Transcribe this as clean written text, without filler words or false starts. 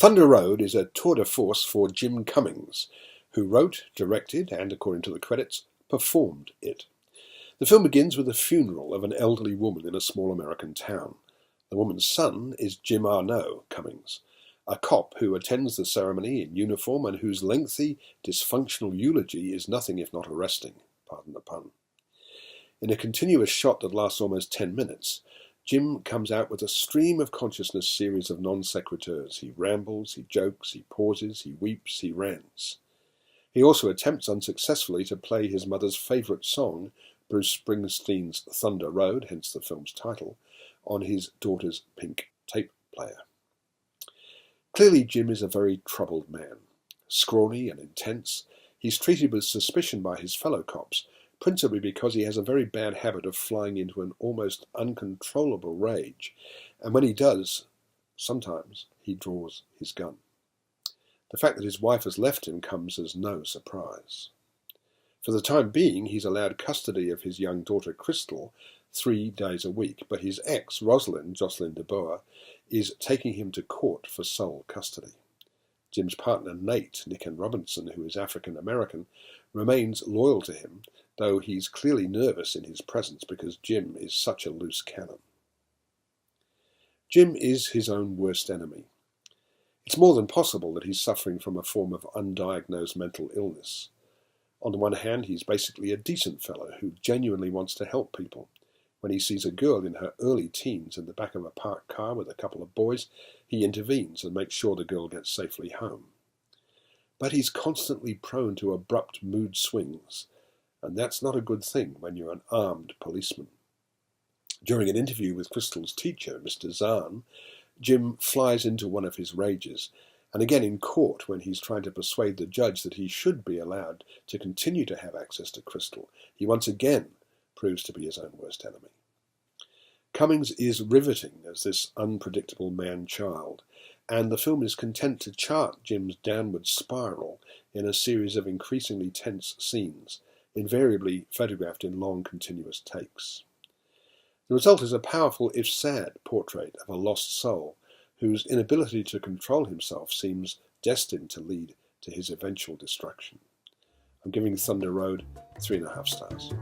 Thunder Road is a tour de force for Jim Cummings, who wrote, directed, and, according to the credits, performed it. The film begins with the funeral of an elderly woman in a small American town. The woman's son is Jim Cummings, a cop who attends the ceremony in uniform and whose lengthy, dysfunctional eulogy is nothing if not arresting, pardon the pun. In a continuous shot that lasts almost 10 minutes, Jim comes out with a stream of consciousness series of non sequiturs. He rambles, he jokes, he pauses, he weeps, he rants. He also attempts unsuccessfully to play his mother's favourite song, Bruce Springsteen's Thunder Road, hence the film's title, on his daughter's pink tape player. Clearly Jim is a very troubled man. Scrawny and intense, he's treated with suspicion by his fellow cops, principally because he has a very bad habit of flying into an almost uncontrollable rage, and when he does, sometimes he draws his gun. The fact that his wife has left him comes as no surprise. For the time being, he's allowed custody of his young daughter Crystal 3 days a week, but his ex, Jocelyn de Boer, is taking him to court for sole custody. Jim's partner Nate, Nicken Robinson, who is African American, remains loyal to him, though he's clearly nervous in his presence because Jim is such a loose cannon. Jim is his own worst enemy. It's more than possible that he's suffering from a form of undiagnosed mental illness. On the one hand, he's basically a decent fellow who genuinely wants to help people. When he sees a girl in her early teens in the back of a parked car with a couple of boys, he intervenes and makes sure the girl gets safely home. But he's constantly prone to abrupt mood swings, and that's not a good thing when you're an armed policeman. During an interview with Crystal's teacher, Mr. Zahn, Jim flies into one of his rages, and again in court when he's trying to persuade the judge that he should be allowed to continue to have access to Crystal, he once again proves to be his own worst enemy. Cummings is riveting as this unpredictable man-child, and the film is content to chart Jim's downward spiral in a series of increasingly tense scenes, invariably photographed in long continuous takes. The result is a powerful, if sad, portrait of a lost soul whose inability to control himself seems destined to lead to his eventual destruction. I'm giving Thunder Road 3.5 stars.